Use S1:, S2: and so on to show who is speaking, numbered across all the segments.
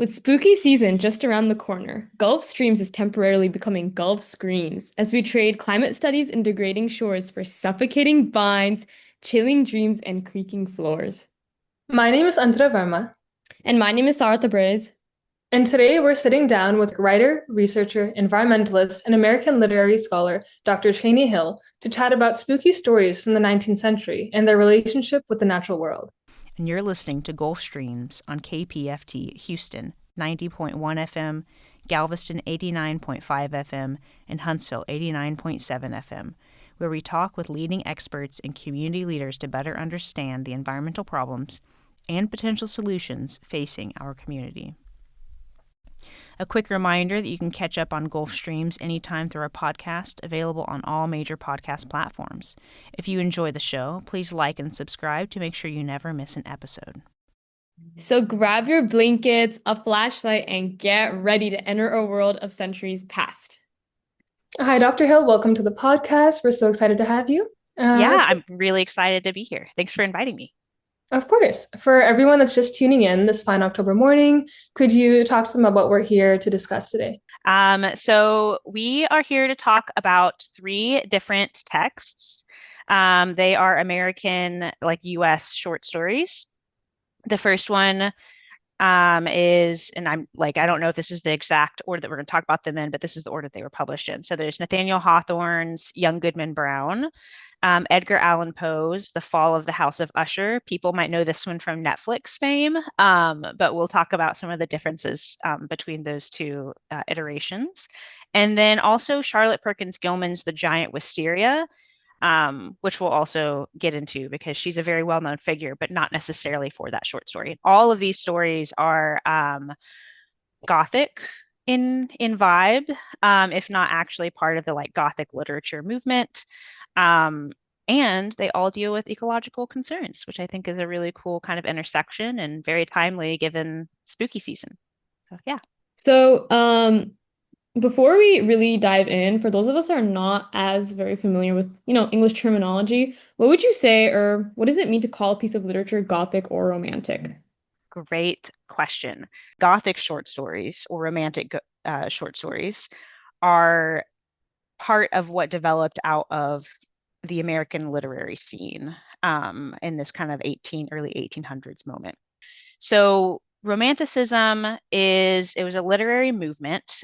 S1: With spooky season just around the corner, Gulf Streams is temporarily becoming Gulf Screams as we trade climate studies and degrading shores for suffocating vines, chilling dreams, and creaking floors.
S2: My name is Antara Verma,
S1: And my name is Sarah Tabriz.
S2: and today we're sitting down with writer, researcher, environmentalist, and American literary scholar Dr. Chaney Hill to chat about spooky stories from the 19th century and their relationship with the natural world.
S3: And you're listening to Gulf Streams on KPFT Houston 90.1 FM, Galveston 89.5 FM, and Huntsville 89.7 FM, where we talk with leading experts and community leaders to better understand the environmental problems and potential solutions facing our community. A quick reminder that you can catch up on Gulf Streams anytime through our podcast, available on all major podcast platforms. If you enjoy the show, please like and subscribe to make sure you never miss an episode.
S1: So grab your blankets, a flashlight, and get ready to enter a world of centuries past.
S2: Hi, Dr. Hill. Welcome to the podcast. We're so excited to have you.
S3: Yeah, I'm really excited to be here. Thanks for inviting me.
S2: Of course. For everyone that's just tuning in this fine October morning, could you talk to them about what we're here to discuss today?
S3: So we are here to talk about three different texts. They are American, like US short stories. The first one is, and I'm like, I don't know if this is the exact order that we're going to talk about them in, but this is the order they were published in. So there's Nathaniel Hawthorne's Young Goodman Brown, Edgar Allan Poe's The Fall of the House of Usher. People might know this one from Netflix fame, but we'll talk about some of the differences between those two iterations. And then also Charlotte Perkins Gilman's The Giant Wisteria, which we'll also get into because she's a very well-known figure, but not necessarily for that short story. All of these stories are Gothic in vibe, if not actually part of the like Gothic literature movement. And they all deal with ecological concerns, which I think is a really cool kind of intersection and very timely given spooky season. So yeah.
S1: So, before we really dive in, for those of us that are not as very familiar with, English terminology, what would you say, or what does it mean to call a piece of literature Gothic or romantic?
S3: Great question. Gothic short stories or romantic short stories are part of what developed out of the American literary scene in this kind of early 1800s moment. So Romanticism it was a literary movement.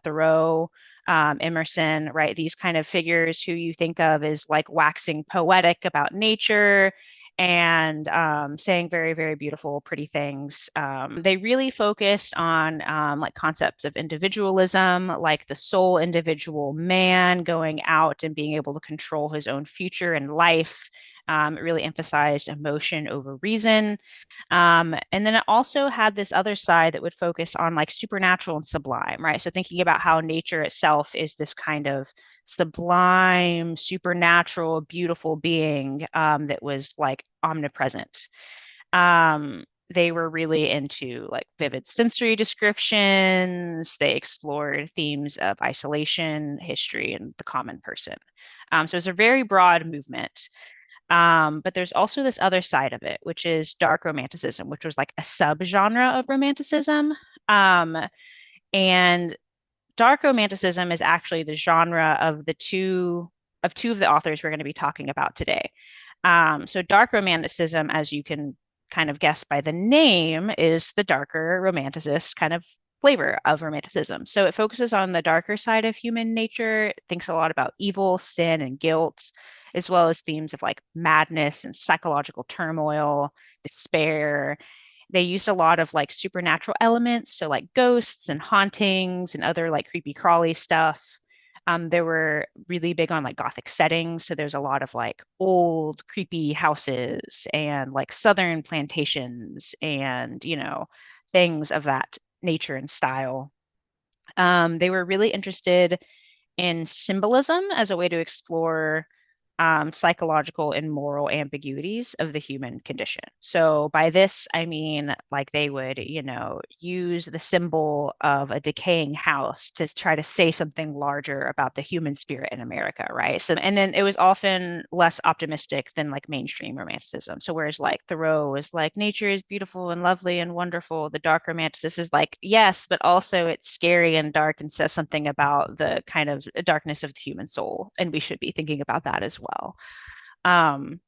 S3: Thoreau, Emerson, right? These kind of figures who you think of as like waxing poetic about nature and saying very, very beautiful, pretty things. They really focused on like concepts of individualism, like the sole individual man going out and being able to control his own future and life. It really emphasized emotion over reason. And then it also had this other side that would focus on like supernatural and sublime, right? So thinking about how nature itself is this kind of sublime, supernatural, beautiful being that was like omnipresent. They were really into like vivid sensory descriptions. They explored themes of isolation, history, and the common person. So it's a very broad movement. But there's also this other side of it, which is dark romanticism, which was like a subgenre of romanticism. And dark romanticism is actually the genre of two of the authors we're going to be talking about today. So dark romanticism, as you can kind of guess by the name, is the darker romanticist kind of flavor of romanticism. So it focuses on the darker side of human nature, it thinks a lot about evil, sin, and guilt, as well as themes of like madness and psychological turmoil, despair. They used a lot of like supernatural elements, so like ghosts and hauntings and other like creepy crawly stuff. They were really big on like Gothic settings. So there's a lot of like old, creepy houses and like Southern plantations and, things of that nature and style. They were really interested in symbolism as a way to explore psychological and moral ambiguities of the human condition. So by this, I mean like they would, use the symbol of a decaying house to try to say something larger about the human spirit in America, right? So, and then it was often less optimistic than like mainstream romanticism. So whereas like Thoreau was like, nature is beautiful and lovely and wonderful, the dark romanticist is like, yes, but also it's scary and dark and says something about the kind of darkness of the human soul. And we should be thinking about that as well. Um,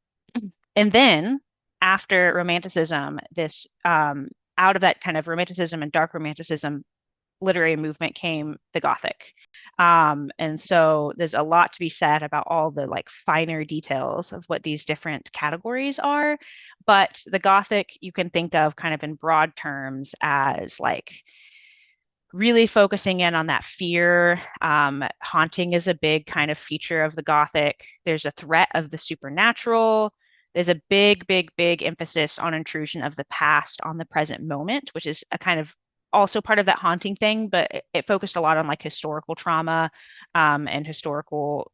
S3: and then after Romanticism, this out of that kind of Romanticism and dark Romanticism literary movement came the Gothic. And so there's a lot to be said about all the like finer details of what these different categories are. But the Gothic you can think of kind of in broad terms as like really focusing in on that fear. Haunting is a big kind of feature of the Gothic. There's a threat of the supernatural. There's a big, big, big emphasis on intrusion of the past on the present moment, which is a kind of also part of that haunting thing, but it focused a lot on like historical trauma and historical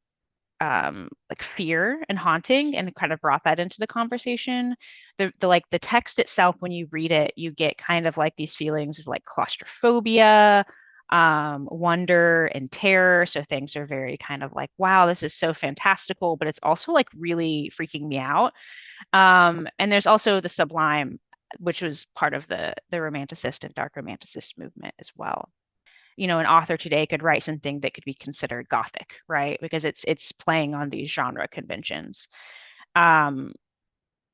S3: like fear and haunting and kind of brought that into the conversation. The like the text itself, when you read it, you get kind of like these feelings of like claustrophobia, wonder and terror. So things are very kind of like, wow, this is so fantastical, but it's also like really freaking me out. And there's also the sublime, which was part of the romanticist and dark romanticist movement as well. An author today could write something that could be considered Gothic, right? Because it's playing on these genre conventions. Um,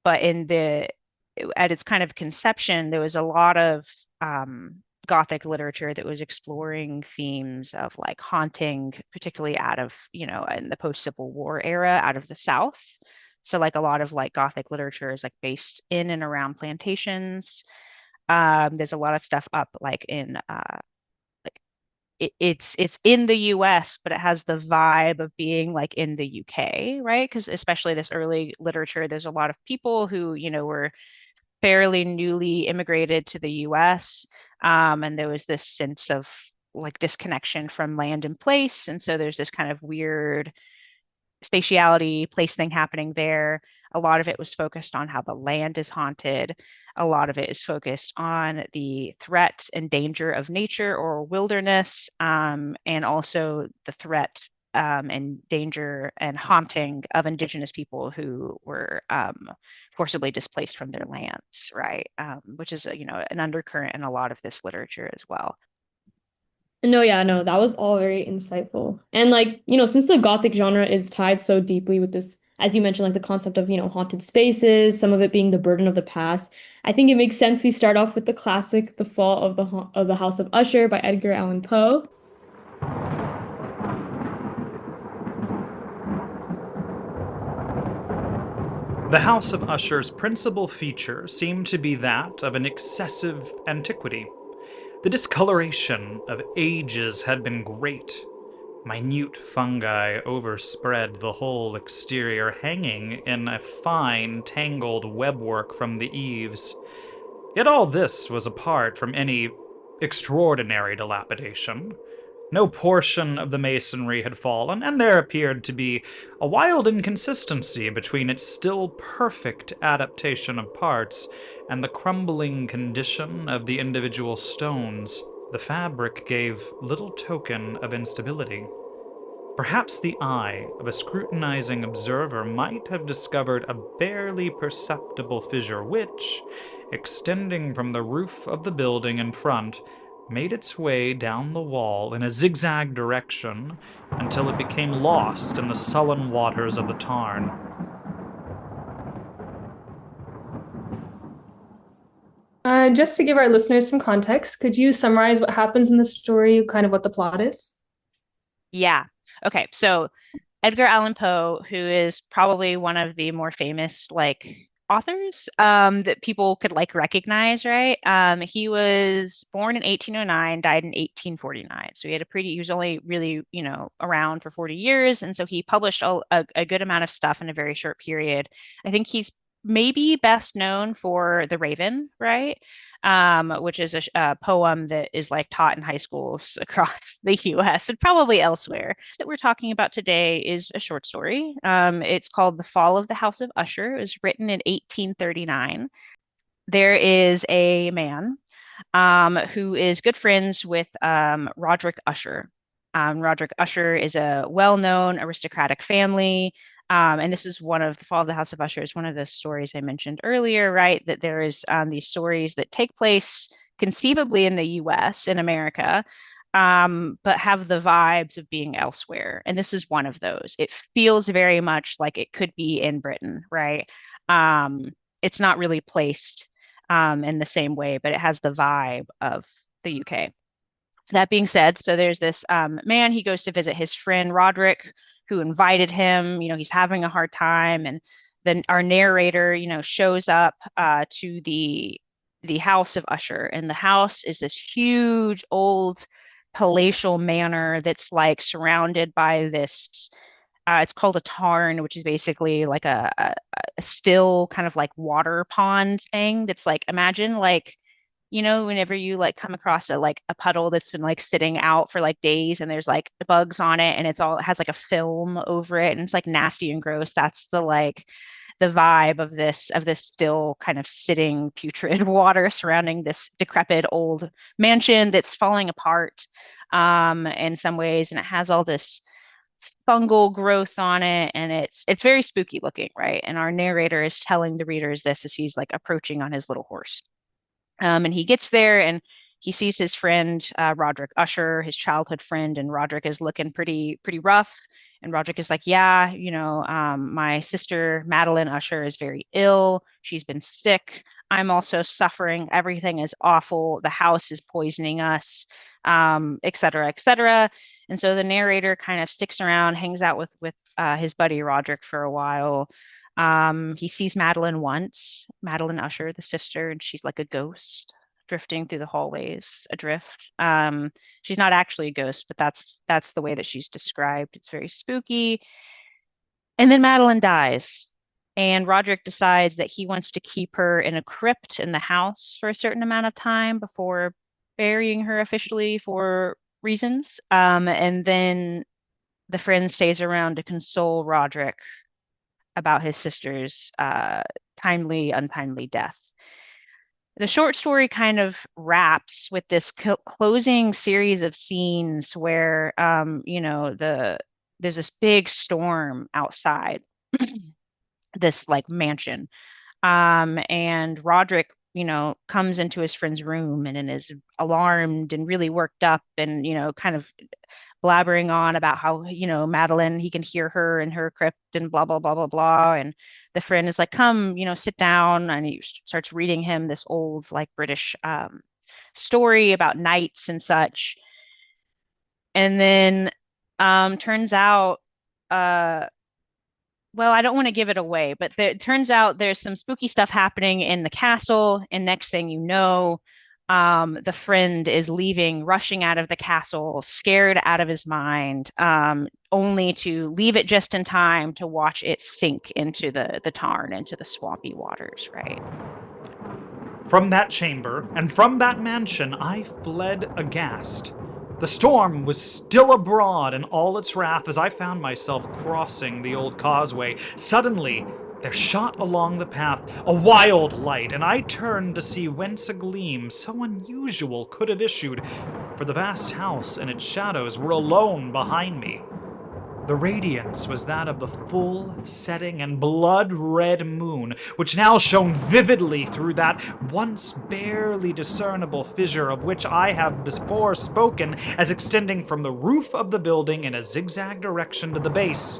S3: but at its kind of conception, there was a lot of Gothic literature that was exploring themes of like haunting, particularly out of, in the post-Civil War era, out of the South. So like a lot of like Gothic literature is like based in and around plantations. There's a lot of stuff up like in it's in the US, but it has the vibe of being like in the UK, right? Because especially this early literature, there's a lot of people who, were fairly newly immigrated to the US. And there was this sense of like disconnection from land and place. And so there's this kind of weird spatiality, place thing happening there. A lot of it was focused on how the land is haunted. A lot of it is focused on the threat and danger of nature or wilderness, and also the threat and danger and haunting of indigenous people who were forcibly displaced from their lands, right? Which is, an undercurrent in a lot of this literature as well.
S1: No, yeah, no, that was all very insightful. And like, since the Gothic genre is tied so deeply with this, as you mentioned, like the concept of, haunted spaces, some of it being the burden of the past, I think it makes sense we start off with the classic, The Fall of the House of Usher by Edgar Allan Poe.
S4: The House of Usher's principal feature seemed to be that of an excessive antiquity. The discoloration of ages had been great. Minute fungi overspread the whole exterior, hanging in a fine, tangled webwork from the eaves. Yet all this was apart from any extraordinary dilapidation. No portion of the masonry had fallen, and there appeared to be a wild inconsistency between its still perfect adaptation of parts and the crumbling condition of the individual stones. The fabric gave little token of instability. Perhaps the eye of a scrutinizing observer might have discovered a barely perceptible fissure which, extending from the roof of the building in front, made its way down the wall in a zigzag direction until it became lost in the sullen waters of the tarn.
S2: Just to give our listeners some context, could you summarize what happens in the story, kind of what the plot is?
S3: Yeah. Okay. So Edgar Allan Poe, who is probably one of the more famous like authors that people could like recognize, right? He was born in 1809, died in 1849. So he was only really, around for 40 years. And so he published a good amount of stuff in a very short period. I think he's maybe best known for The Raven, right? which is a poem that is like taught in high schools across the US and probably elsewhere. That we're talking about today is a short story. It's called The Fall of the House of Usher. It was written in 1839. There is a man who is good friends with Roderick Usher. Roderick Usher is a well-known aristocratic family. And this is one of the Fall of the House of Usher is one of the stories I mentioned earlier, right? That there is these stories that take place conceivably in the US, in America, but have the vibes of being elsewhere. And this is one of those. It feels very much like it could be in Britain, right? It's not really placed in the same way, but it has the vibe of the UK. That being said, so there's this man, he goes to visit his friend Roderick, who invited him. He's having a hard time, and then our narrator, shows up to the house of Usher, and the house is this huge old palatial manor that's like surrounded by this. It's called a tarn, which is basically like a still kind of like water pond thing. That's like imagine like whenever you like come across a puddle that's been like sitting out for like days and there's like bugs on it and it has like a film over it and it's like nasty and gross. That's the vibe of this still kind of sitting putrid water surrounding this decrepit old mansion that's falling apart in some ways, and it has all this fungal growth on it, and it's very spooky looking, right? And our narrator is telling the readers this as he's like approaching on his little horse. And he gets there and he sees his friend Roderick Usher, his childhood friend, and Roderick is looking pretty rough. And Roderick is like, yeah, my sister Madeline Usher is very ill. She's been sick. I'm also suffering. Everything is awful. The house is poisoning us, et cetera, et cetera. And so the narrator kind of sticks around, hangs out with his buddy Roderick for a while. He sees Madeline once, Madeline Usher, the sister, and she's like a ghost drifting through the hallways adrift. She's not actually a ghost, but that's the way that she's described. It's very spooky. And then Madeline dies, and Roderick decides that he wants to keep her in a crypt in the house for a certain amount of time before burying her officially for reasons. And then the friend stays around to console Roderick about his sister's timely, untimely death. The short story kind of wraps with this closing series of scenes where, there's this big storm outside this like mansion. And Roderick, comes into his friend's room and is alarmed and really worked up and, kind of blabbering on about how, Madeline, he can hear her in her crypt and blah, blah, blah, blah, blah. And the friend is like, come, sit down. And he starts reading him this old, like, British story about knights and such. And then turns out, well, I don't want to give it away, but it turns out there's some spooky stuff happening in the castle. And next thing you know, the friend is leaving, rushing out of the castle, scared out of his mind, only to leave it just in time to watch it sink into the tarn, into the swampy waters, right?
S4: From that chamber and from that mansion, I fled aghast. The storm was still abroad in all its wrath as I found myself crossing the old causeway. Suddenly, there shot along the path a wild light, and I turned to see whence a gleam so unusual could have issued, for the vast house and its shadows were alone behind me. The radiance was that of the full setting and blood-red moon, which now shone vividly through that once barely discernible fissure of which I have before spoken as extending from the roof of the building in a zigzag direction to the base.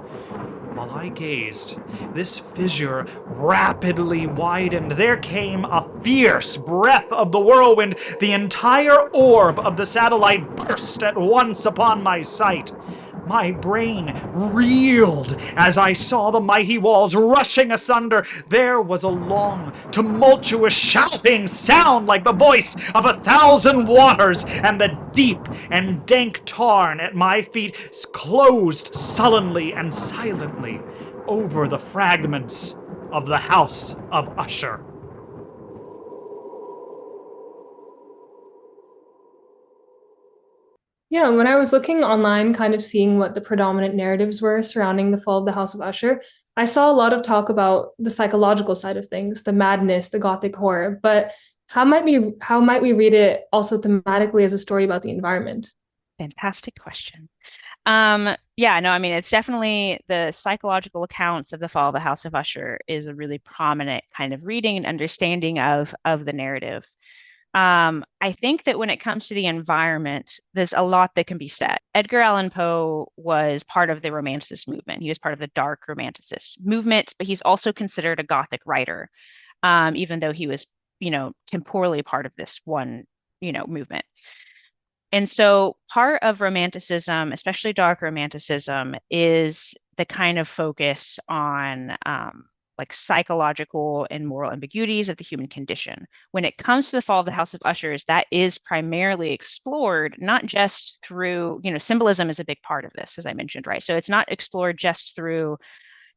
S4: While I gazed, this fissure rapidly widened. There came a fierce breath of the whirlwind. The entire orb of the satellite burst at once upon my sight. My brain reeled as I saw the mighty walls rushing asunder. There was a long, tumultuous shouting sound like the voice of 1,000 waters, and the deep and dank tarn at my feet closed sullenly and silently over the fragments of the house of Usher.
S2: Yeah, when I was looking online, kind of seeing what the predominant narratives were surrounding the fall of the House of Usher, I saw a lot of talk about the psychological side of things, the madness, the Gothic horror. But how might we read it also thematically as a story about the environment?
S3: Fantastic question. Yeah, no, I mean, it's definitely the psychological accounts of the fall of the House of Usher is a really prominent kind of reading and understanding of the narrative. I think that when it comes to the environment, there's a lot that can be said. Edgar Allan Poe was part of the Romanticist movement. He was part of the dark Romanticist movement, but he's also considered a Gothic writer, even though he was, temporally part of this one, movement. And so part of Romanticism, especially dark Romanticism, is the kind of focus on like psychological and moral ambiguities of the human condition. When it comes to the fall of the House of Ushers, that is primarily explored not just through, symbolism is a big part of this, as I mentioned, right? So it's not explored just through,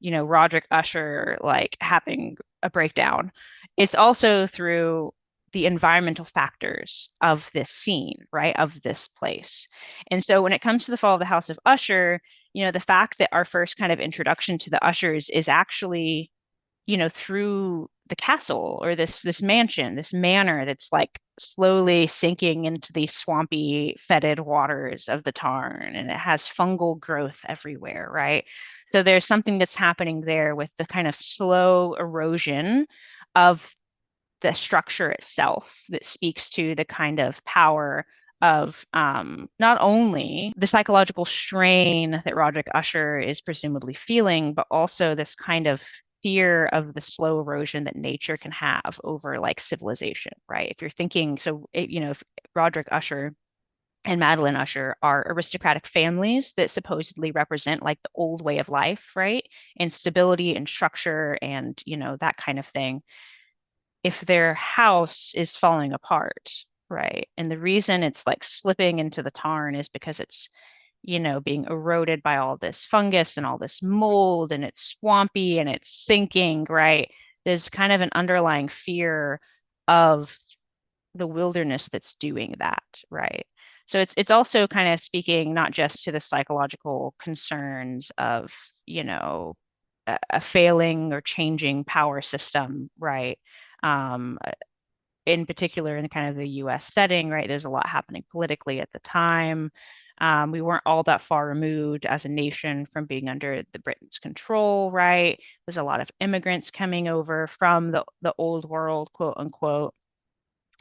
S3: Roderick Usher like having a breakdown. It's also through the environmental factors of this scene, right, of this place. And so when it comes to the fall of the House of Usher, the fact that our first kind of introduction to the Ushers is actually, through the castle or this mansion, this manor that's like slowly sinking into these swampy, fetid waters of the Tarn, and it has fungal growth everywhere, right? So there's something that's happening there with the kind of slow erosion of the structure itself that speaks to the kind of power of not only the psychological strain that Roderick Usher is presumably feeling, but also this kind of fear of the slow erosion that nature can have over like civilization, right? If you're thinking, if Roderick Usher and Madeline Usher are aristocratic families that supposedly represent like the old way of life, right? And stability and structure and, that kind of thing, if their house is falling apart, right? And the reason it's like slipping into the tarn is because it's, being eroded by all this fungus and all this mold and it's swampy and it's sinking, right? There's kind of an underlying fear of the wilderness that's doing that, right? So it's also kind of speaking not just to the psychological concerns of, a failing or changing power system, right? Um, in particular, in kind of the US setting, right? There's a lot happening politically at the time. We weren't all that far removed as a nation from being under the Britain's control, right? There's a lot of immigrants coming over from the old world, quote unquote.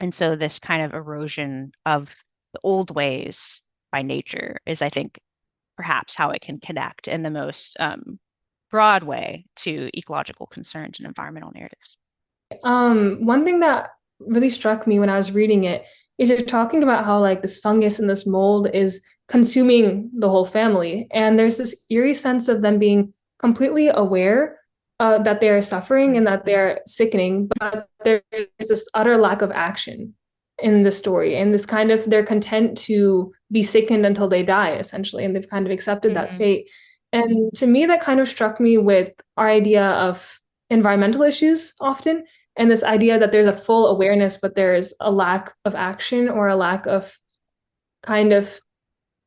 S3: And so this kind of erosion of the old ways by nature is, I think, perhaps how it can connect in the most broad way to ecological concerns and environmental narratives.
S2: One thing that really struck me when I was reading it is you're talking about how like this fungus and this mold is consuming the whole family, and there's this eerie sense of them being completely aware that they're suffering and that they're sickening, but there is this utter lack of action in the story, and this kind of they're content to be sickened until they die, essentially, and they've kind of accepted that fate. And to me, that kind of struck me with our idea of environmental issues often and this idea that there's a full awareness, but there's a lack of action or a lack of kind of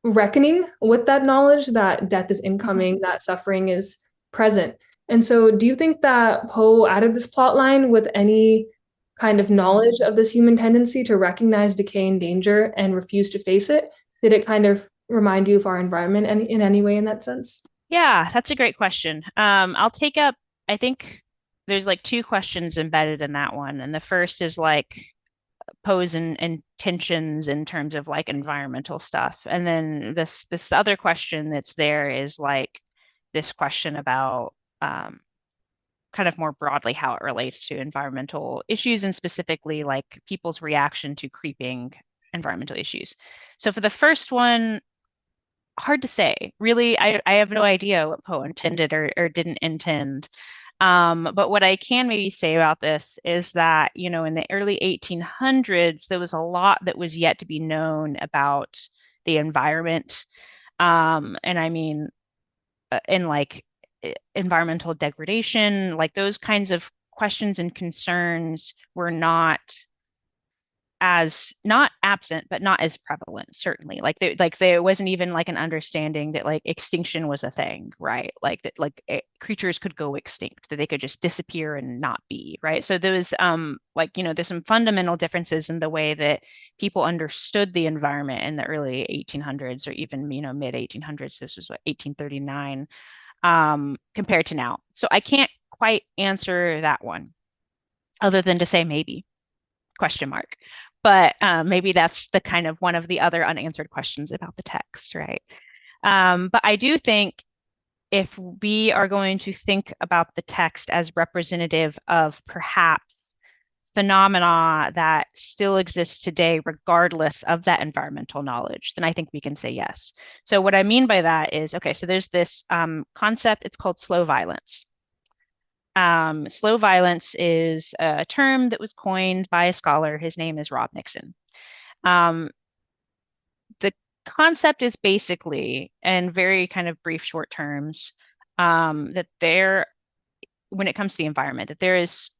S2: reckoning with that knowledge that death is incoming, that suffering is present. And so, do you think that Poe added this plot line with any kind of knowledge of this human tendency to recognize decay and danger and refuse to face it? Did it kind of remind you of our environment in any way in that sense?
S3: Yeah, that's a great question. I'll take up, I think there's like two questions embedded in that one. And the first is like pose and tensions in terms of like environmental stuff. And then this other question that's there is like this question about kind of more broadly how it relates to environmental issues and specifically like people's reaction to creeping environmental issues. So for the first one, hard to say. Really, I have no idea what Poe intended or didn't intend. But what I can maybe say about this is that, in the early 1800s, there was a lot that was yet to be known about the environment. And I mean, in like environmental degradation, like those kinds of questions and concerns were not as not absent, but not as prevalent, certainly. There wasn't even like an understanding that like extinction was a thing, right? Like that creatures could go extinct, that they could just disappear and not be, right? So there was there's some fundamental differences in the way that people understood the environment in the early 1800s or even, mid 1800s. This was what, 1839, compared to now. So I can't quite answer that one other than to say maybe question mark. But maybe that's the kind of one of the other unanswered questions about the text, right? But I do think if we are going to think about the text as representative of perhaps phenomena that still exists today, regardless of that environmental knowledge, then I think we can say yes. So what I mean by that is, okay, so there's this concept, it's called slow violence. Slow violence is a term that was coined by a scholar. His name is Rob Nixon. Um, the concept is basically, in very kind of brief, short terms, that when it comes to the environment, that there is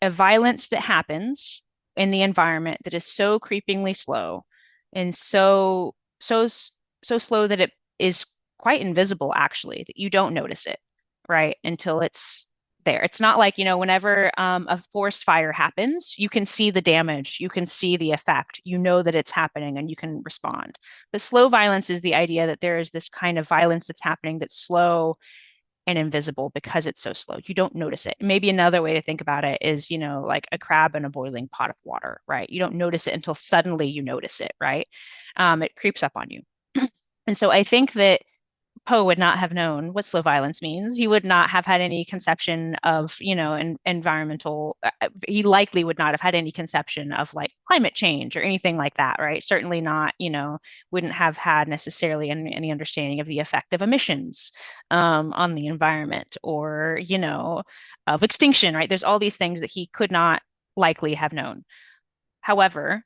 S3: a violence that happens in the environment that is so creepingly slow and so slow that it is quite invisible, actually, that you don't notice it, right, until it's there. It's not like, whenever a forest fire happens, you can see the damage, you can see the effect, you know that it's happening and you can respond. But slow violence is the idea that there is this kind of violence that's happening that's slow and invisible because it's so slow. You don't notice it. Maybe another way to think about it is, like a crab in a boiling pot of water, right? You don't notice it until suddenly you notice it, right? It creeps up on you. And so I think that Poe would not have known what slow violence means. He would not have had any conception of, environmental, he likely would not have had any conception of like climate change or anything like that, right? Certainly not, wouldn't have had necessarily any understanding of the effect of emissions on the environment or, of extinction, right? There's all these things that he could not likely have known. However,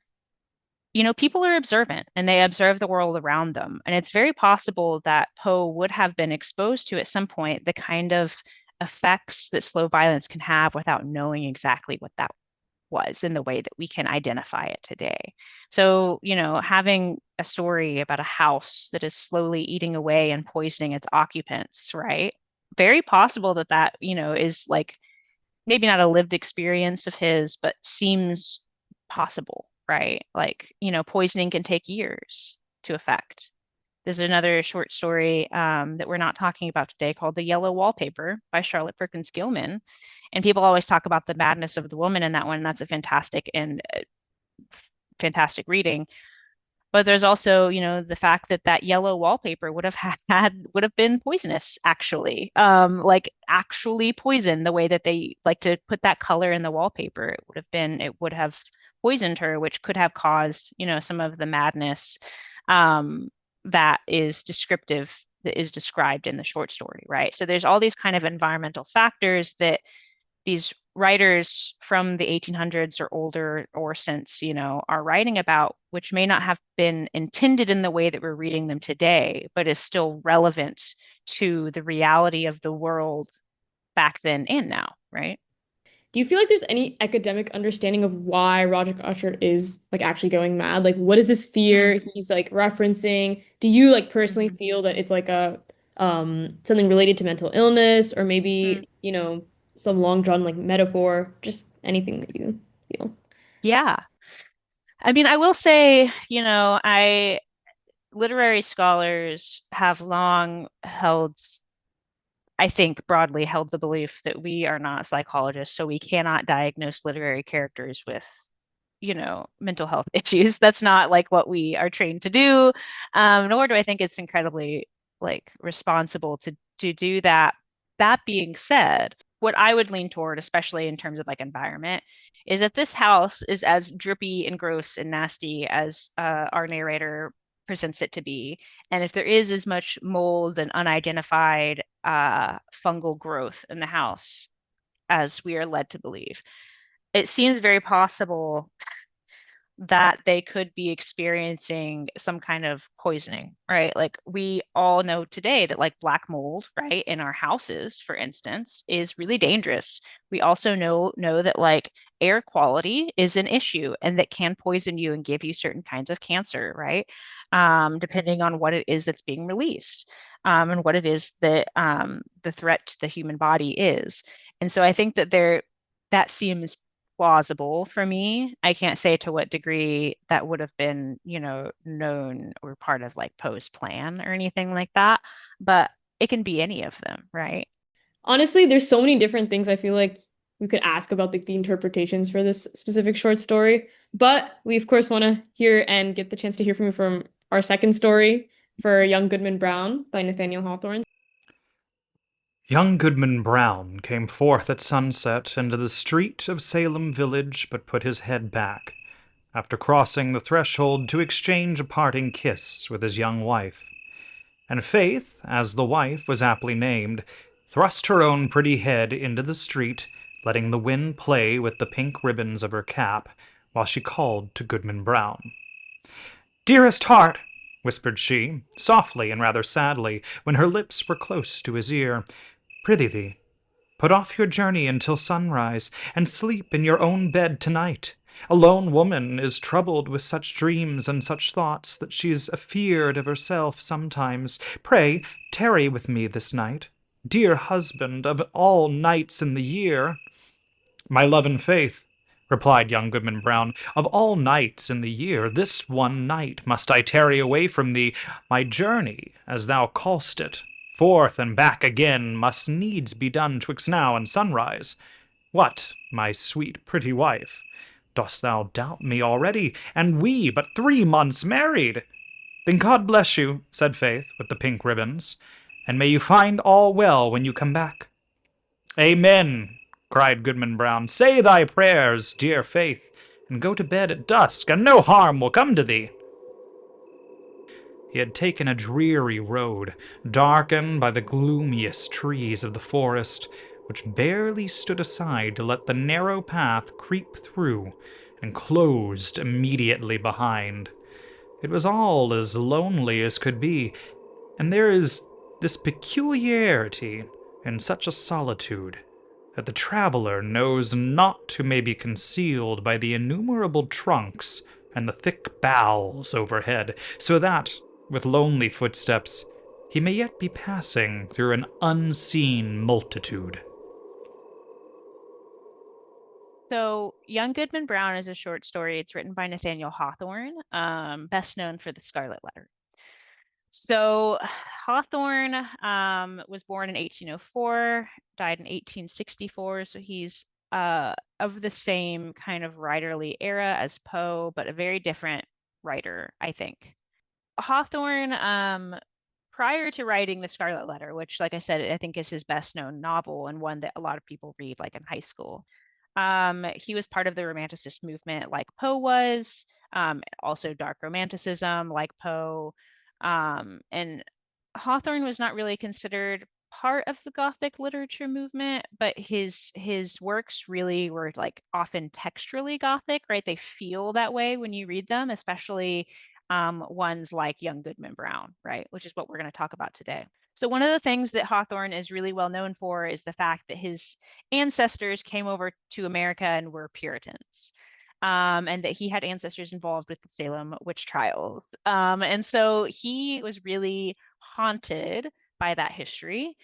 S3: people are observant and they observe the world around them. And it's very possible that Poe would have been exposed to at some point the kind of effects that slow violence can have without knowing exactly what that was in the way that we can identify it today. So, having a story about a house that is slowly eating away and poisoning its occupants, right? Very possible that, is like maybe not a lived experience of his, but seems possible, right? Like, poisoning can take years to affect. There's another short story that we're not talking about today called The Yellow Wallpaper by Charlotte Perkins Gilman. And people always talk about the madness of the woman in that one. And that's a fantastic and fantastic reading. But there's also, the fact that that yellow wallpaper would have been poisonous, actually, like actually poison the way that they like to put that color in the wallpaper. It would have poisoned her, which could have caused, some of the madness that is described in the short story, right? So there's all these kind of environmental factors that these writers from the 1800s or older or since, are writing about, which may not have been intended in the way that we're reading them today, but is still relevant to the reality of the world back then and now, right?
S1: Do you feel like there's any academic understanding of why Roger Usher is like actually going mad? Like, what is this fear
S3: Mm,
S1: he's like referencing? Do you like personally
S3: mhm,
S1: feel that it's like a something related to mental illness or
S3: mm.
S1: maybe, some long drawn like metaphor? Just anything that you feel.
S3: Yeah. I mean, I will say, I literary scholars have long held, I think, broadly held the belief that we are not psychologists, so we cannot diagnose literary characters with, mental health issues. That's not like what we are trained to do. Nor do I think it's incredibly like responsible to do that. That being said, what I would lean toward, especially in terms of like environment, is that this house is as drippy and gross and nasty as our narrator presents it to be. And if there is as much mold and unidentified fungal growth in the house as we are led to believe, it seems very possible that they could be experiencing some kind of poisoning, right? Like we all know today that like black mold, right, in our houses, for instance, is really dangerous. We also know that like air quality is an issue and that can poison you and give you certain kinds of cancer, right? Depending on what it is that's being released, and what it is that the threat to the human body is. And so I think that that seems plausible for me. I can't say to what degree that would have been, known or part of like Poe's plan or anything like that, but it can be any of them, right?
S1: Honestly, there's so many different things I feel like we could ask about the interpretations for this specific short story. But we of course want to hear and get the chance to hear from you from our second story for Young Goodman Brown by Nathaniel Hawthorne.
S4: Young Goodman Brown came forth at sunset into the street of Salem village, but put his head back, after crossing the threshold to exchange a parting kiss with his young wife. And Faith, as the wife was aptly named, thrust her own pretty head into the street, letting the wind play with the pink ribbons of her cap, while she called to Goodman Brown. "Dearest heart," whispered she, softly and rather sadly, when her lips were close to his ear, "prithee thee, put off your journey until sunrise, and sleep in your own bed tonight. A lone woman is troubled with such dreams and such thoughts that she's afeard of herself sometimes. Pray, tarry with me this night, dear husband of all nights in the year." "My love and faith," replied young Goodman Brown, "of all nights in the year, this one night must I tarry away from thee. My journey, as thou call'st it, forth and back again, must needs be done twixt now and sunrise. What, my sweet pretty wife, dost thou doubt me already, and we but 3 months married?" "Then God bless you," said Faith, with the pink ribbons, "and may you find all well when you come back." "Amen," cried Goodman Brown. "Say thy prayers, dear Faith, and go to bed at dusk, and no harm will come to thee." He had taken a dreary road, darkened by the gloomiest trees of the forest, which barely stood aside to let the narrow path creep through, and closed immediately behind. It was all as lonely as could be, and there is this peculiarity in such a solitude, that the traveler knows not who may be concealed by the innumerable trunks and the thick boughs overhead, so that, with lonely footsteps, he may yet be passing through an unseen multitude.
S3: So, Young Goodman Brown is a short story. It's written by Nathaniel Hawthorne, best known for The Scarlet Letter. So, Hawthorne was born in 1804, died in 1864. So, he's of the same kind of writerly era as Poe, but a very different writer, I think. Hawthorne, prior to writing The Scarlet Letter, which, like I said, I think is his best known novel and one that a lot of people read like in high school, he was part of the Romanticist movement like Poe was, also dark romanticism like Poe. And Hawthorne was not really considered part of the Gothic literature movement, but his works really were like often texturally Gothic, right? They feel that way when you read them, especially ones like Young Goodman Brown, right? Which is what we're going to talk about today. So one of the things that Hawthorne is really well known for is the fact that his ancestors came over to America and were Puritans. And that he had ancestors involved with the Salem witch trials. And so he was really haunted by that history.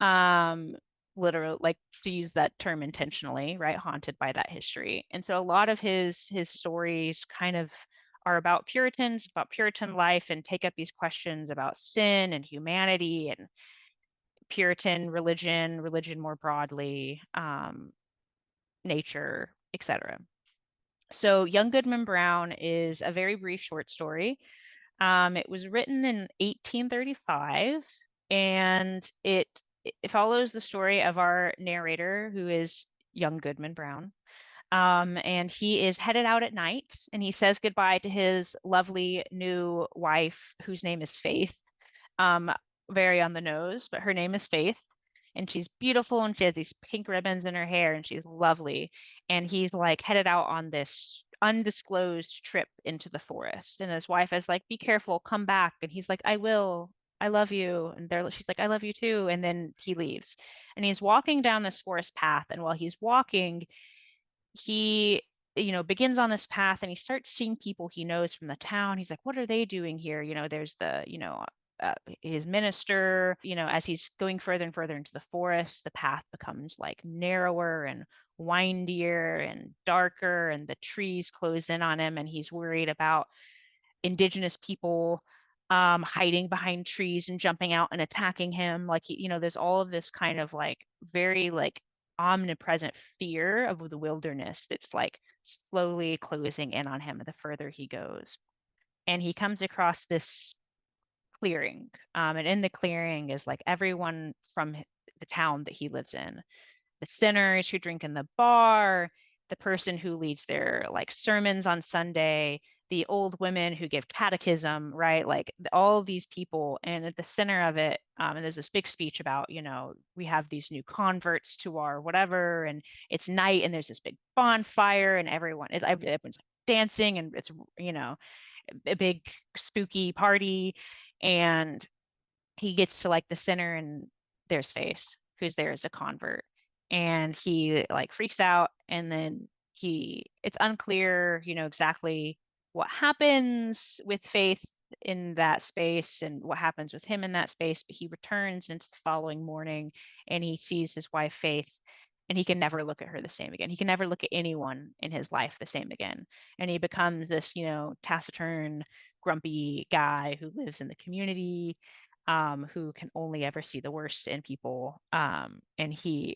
S3: Literally, like to use that term intentionally, right? Haunted by that history. And so a lot of his stories kind of are about Puritans, about Puritan life, and take up these questions about sin and humanity and Puritan religion more broadly, nature, etc. So Young Goodman Brown is a very brief short story. It was written in 1835, and it follows the story of our narrator, who is young Goodman Brown. And he is headed out at night, and he says goodbye to his lovely new wife, whose name is Faith. Um, Very on the nose, but her name is Faith. And she's beautiful, and she has these pink ribbons in her hair, and she's lovely. And he's like headed out on this undisclosed trip into the forest. And his wife is like, be careful, come back. And he's like, I will. I love you. And she's like, I love you too. And then he leaves. And he's walking down this forest path. And while he's walking, he, begins on this path and he starts seeing people he knows from the town. He's like, what are they doing here? There's his minister. As he's going further and further into the forest, the path becomes like narrower and windier and darker, and the trees close in on him, and he's worried about indigenous people hiding behind trees and jumping out and attacking him. Like, there's all of this kind of like very like omnipresent fear of the wilderness that's like slowly closing in on him the further he goes. And he comes across this clearing. And in the clearing is like everyone from the town that he lives in, the sinners who drink in the bar, the person who leads their like sermons on Sunday, the old women who give catechism, right? Like all of these people. And at the center of it, and there's this big speech about, we have these new converts to our whatever, and it's night and there's this big bonfire and everyone's dancing, and it's, a big spooky party. And he gets to like the center, and there's Faith, who's there as a convert, and he like freaks out. And then it's unclear, exactly what happens with Faith in that space and what happens with him in that space, but he returns, and it's the following morning, and he sees his wife Faith, and he can never look at her the same again. He can never look at anyone in his life the same again. And he becomes this, taciturn, grumpy guy who lives in the community, who can only ever see the worst in people. And he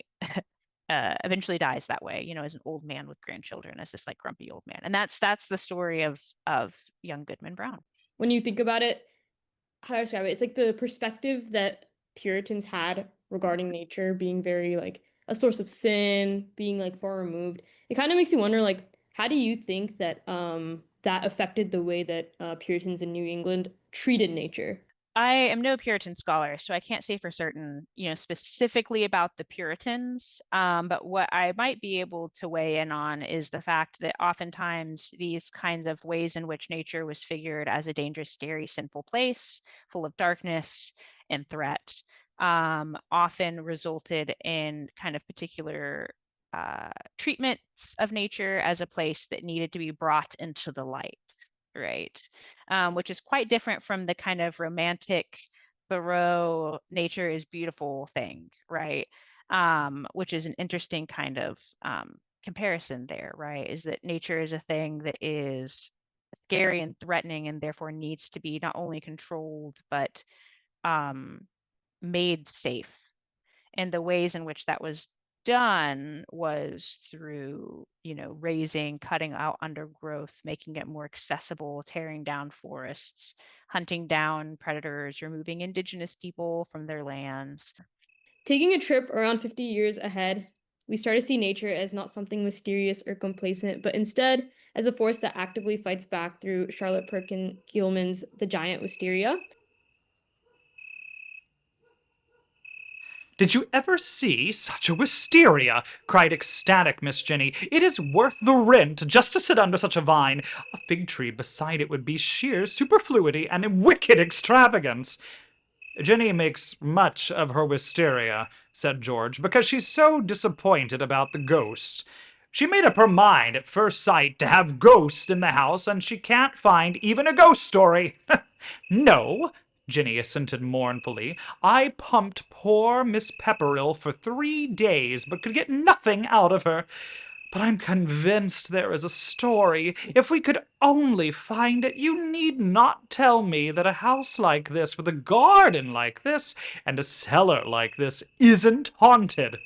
S3: eventually dies that way, as an old man with grandchildren, as this like grumpy old man. And that's the story of young Goodman Brown.
S1: When you think about it, how do I describe it? It's like the perspective that Puritans had regarding nature being very like a source of sin, being like far removed. It kind of makes you wonder, like, how do you think that that affected the way that Puritans in New England treated nature?
S3: I am no Puritan scholar, so I can't say for certain, specifically about the Puritans. But what I might be able to weigh in on is the fact that oftentimes these kinds of ways in which nature was figured as a dangerous, scary, sinful place, full of darkness and threat, often resulted in kind of particular treatments of nature as a place that needed to be brought into the light, right? Which is quite different from the kind of romantic Thoreau nature is beautiful thing, right? Which is an interesting kind of comparison there, right? Is that nature is a thing that is scary and threatening, and therefore needs to be not only controlled but made safe. And the ways in which that was done was through, raising, cutting out undergrowth, making it more accessible, tearing down forests, hunting down predators, removing indigenous people from their lands.
S1: Taking a trip around 50 years ahead, we start to see nature as not something mysterious or complacent, but instead as a force that actively fights back through Charlotte Perkins Gilman's The Giant Wisteria.
S4: "Did you ever see such a wisteria?" cried ecstatic Miss Jenny. "It is worth the rent just to sit under such a vine. A fig tree beside it would be sheer superfluity and a wicked extravagance." "Jenny makes much of her wisteria," said George, "because she's so disappointed about the ghost. She made up her mind at first sight to have ghosts in the house, and she can't find even a ghost story." "No," Jenny assented mournfully. "I pumped poor Miss Pepperell for 3 days, but could get nothing out of her. But I'm convinced there is a story. If we could only find it. You need not tell me that a house like this, with a garden like this, and a cellar like this, isn't haunted."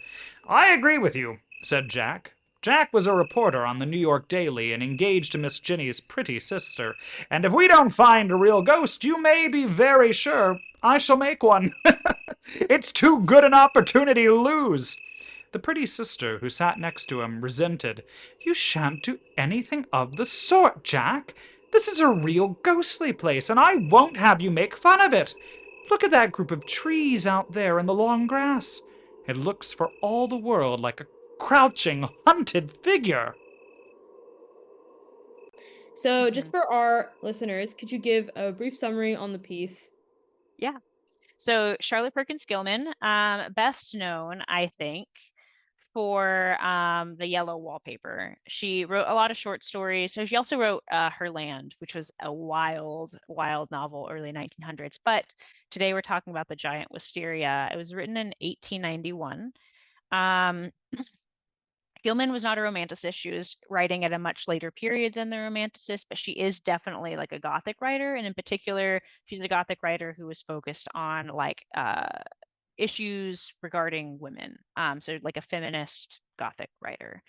S4: "I agree with you," said Jack. Jack was a reporter on the New York Daily and engaged to Miss Jenny's pretty sister. "And if we don't find a real ghost, you may be very sure I shall make one. It's too good an opportunity to lose." The pretty sister, who sat next to him, resented. "You shan't do anything of the sort, Jack. This is a real ghostly place, and I won't have you make fun of it. Look at that group of trees out there in the long grass. It looks for all the world like a crouching, hunted figure."
S1: So, just
S3: Mhm.
S1: for our listeners, could you give a brief summary on the piece?
S3: Yeah. So Charlotte Perkins Gilman, best known, I think, for the yellow wallpaper. She wrote a lot of short stories. So she also wrote Her Land, which was a wild, wild novel, early 1900s. But today we're talking about the giant wisteria. It was written in 1891. Um, Gilman was not a romanticist. She was writing at a much later period than the romanticist, but she is definitely like a Gothic writer. And in particular, she's a Gothic writer who was focused on like issues regarding women. So like a feminist Gothic writer.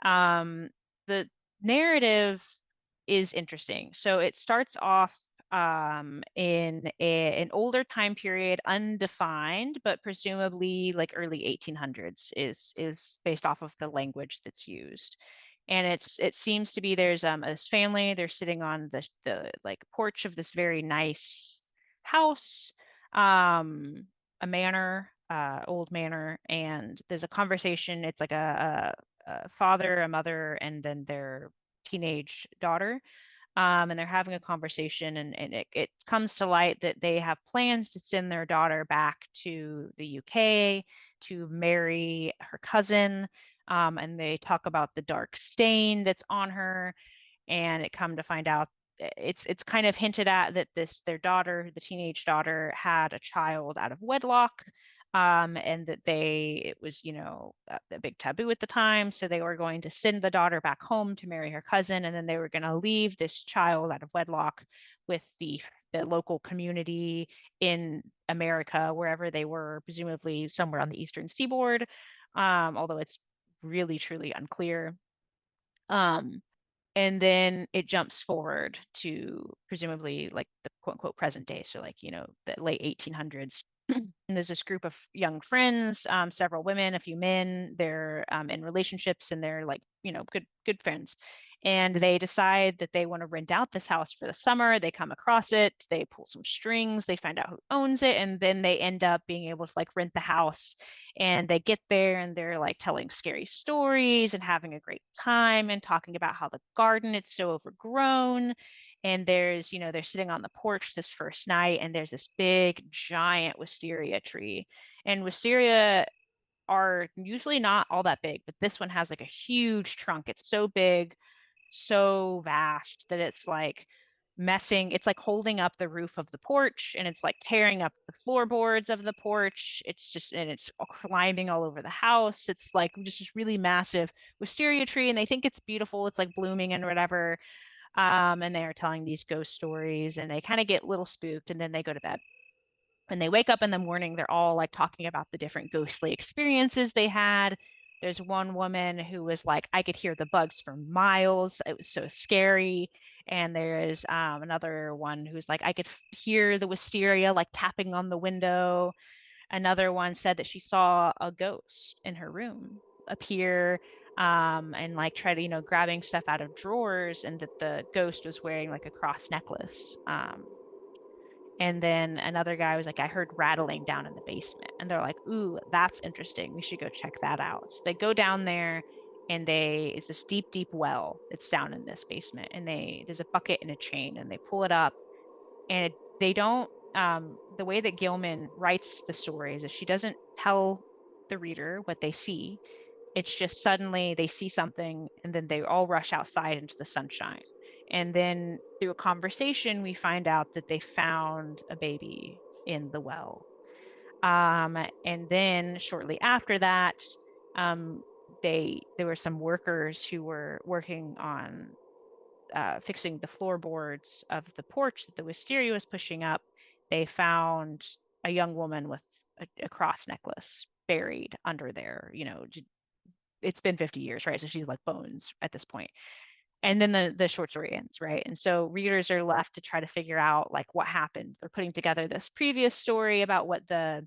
S3: Um, the narrative is interesting. So it starts off in an older time period, undefined, but presumably like early 1800s is based off of the language that's used. And it seems to be there's this family, they're sitting on the like porch of this very nice house, a manor, old manor, and there's a conversation. It's like a father, a mother, and then their teenage daughter. And they're having a conversation, and it comes to light that they have plans to send their daughter back to the UK to marry her cousin. And they talk about the dark stain that's on her, and it come to find out it's kind of hinted at that this their daughter, the teenage daughter, had a child out of wedlock, and that it was, a big taboo at the time. So they were going to send the daughter back home to marry her cousin, and then they were going to leave this child out of wedlock with the local community in America, wherever they were, presumably somewhere on the Eastern Seaboard, although it's really truly unclear. Um, and then it jumps forward to presumably like the quote unquote present day. So like, the late 1800s. And there's this group of young friends, several women, a few men. They're in relationships and they're like, good friends. And they decide that they want to rent out this house for the summer. They come across it, they pull some strings, they find out who owns it, and then they end up being able to like rent the house. And they get there and they're like telling scary stories and having a great time and talking about how the garden it's so overgrown. And they're sitting on the porch this first night, and there's this big giant wisteria tree. And wisteria are usually not all that big, but this one has like a huge trunk. It's so big, so vast that it's like holding up the roof of the porch, and it's like tearing up the floorboards of the porch. And it's climbing all over the house. It's like just this really massive wisteria tree, and they think it's beautiful. It's like blooming and whatever. And they are telling these ghost stories, and they kind of get a little spooked, and then they go to bed. When they wake up in the morning, they're all like talking about the different ghostly experiences they had. There's one woman who was like, I could hear the bugs for miles. It was so scary. And there's another one who's like, I could hear the wisteria like tapping on the window. Another one said that she saw a ghost in her room appear, and like try to, grabbing stuff out of drawers, and that the ghost was wearing like a cross necklace. And then another guy was like, I heard rattling down in the basement. And they're like, ooh, that's interesting. We should go check that out. So they go down there, and it's this deep, deep well that's down in this basement. And there's a bucket and a chain, and they pull it up, and they don't, the way that Gilman writes the stories is she doesn't tell the reader what they see. It's just suddenly they see something, and then they all rush outside into the sunshine. And then through a conversation, we find out that they found a baby in the well. And then shortly after that, um, there were some workers who were working on fixing the floorboards of the porch that the wisteria was pushing up. They found a young woman with a cross necklace buried under there. It's been 50 years, right? So she's like bones at this point. And then the short story ends, right? And so readers are left to try to figure out like what happened. They're putting together this previous story about what the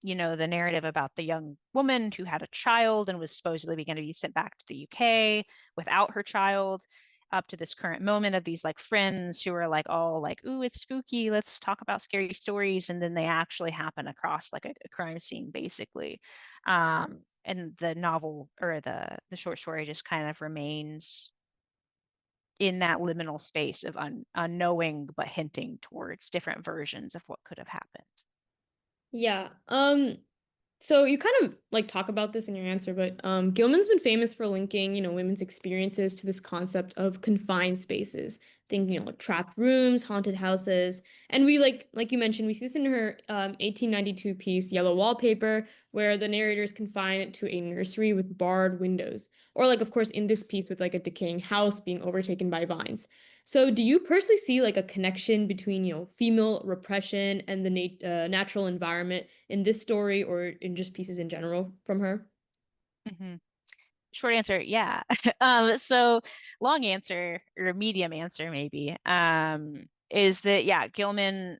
S3: narrative about the young woman who had a child and was supposedly going to be sent back to the UK without her child, up to this current moment of these like friends who are like all like, ooh, it's spooky, let's talk about scary stories. And then they actually happen across like a crime scene, basically. And the novel or the short story just kind of remains in that liminal space of unknowing but hinting towards different versions of what could have happened.
S1: Yeah. So you kind of like talk about this in your answer, but Gilman's been famous for linking, women's experiences to this concept of confined spaces. Think, trapped rooms, haunted houses. And we like you mentioned, we see this in her 1892 piece, Yellow Wallpaper, where the narrator is confined to a nursery with barred windows. Or like, of course, in this piece with like a decaying house being overtaken by vines. So do you personally see like a connection between, female repression and the natural environment in this story or in just pieces in general from her?
S3: Mhm. Short answer, yeah. So long answer or medium answer maybe, is that yeah, Gilman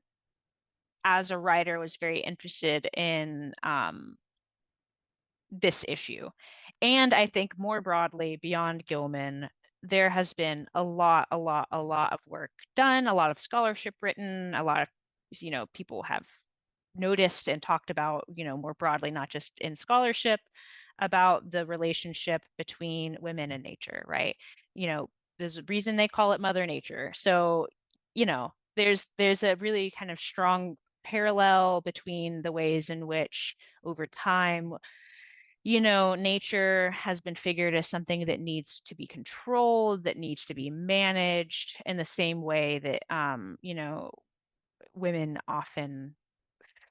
S3: as a writer was very interested in this issue. And I think more broadly beyond Gilman, there has been a lot of work done, a lot of scholarship written, a lot of, people have noticed and talked about, more broadly, not just in scholarship, about the relationship between women and nature, right? You know, there's a reason they call it Mother Nature. So, there's a really kind of strong parallel between the ways in which over time nature has been figured as something that needs to be controlled, that needs to be managed in the same way that, women often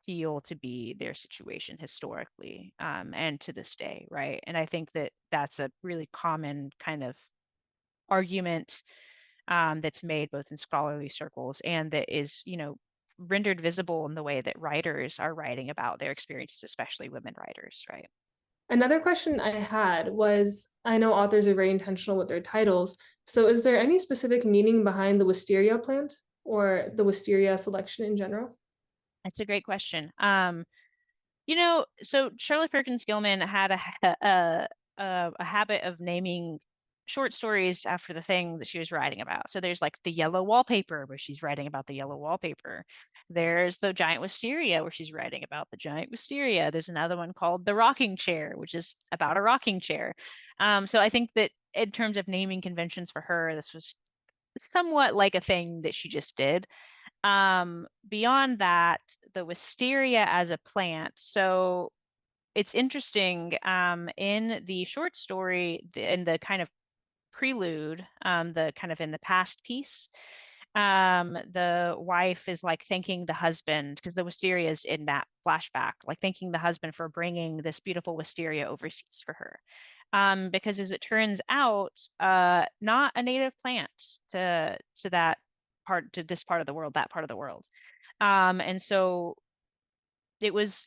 S3: feel to be their situation historically, and to this day, right? And I think that that's a really common kind of argument, that's made both in scholarly circles and that is, rendered visible in the way that writers are writing about their experiences, especially women writers, right?
S2: Another question I had was, I know authors are very intentional with their titles. So is there any specific meaning behind the wisteria plant or the wisteria selection in general?
S3: That's a great question. So Shirley Perkins Gilman had a habit of naming short stories after the thing that she was writing about. So there's like the yellow wallpaper where she's writing about the yellow wallpaper. There's the giant wisteria where she's writing about the giant wisteria. There's another one called the rocking chair, which is about a rocking chair. So I think that in terms of naming conventions for her, this was somewhat like a thing that she just did. Beyond that, the wisteria as a plant. So it's interesting. In the short story, in the kind of prelude, the kind of in the past piece, the wife is like thanking the husband because the wisteria is in that flashback, like thanking the husband for bringing this beautiful wisteria overseas for her. Because as it turns out, not a native plant to that part, to this part of the world, that part of the world. And so it was,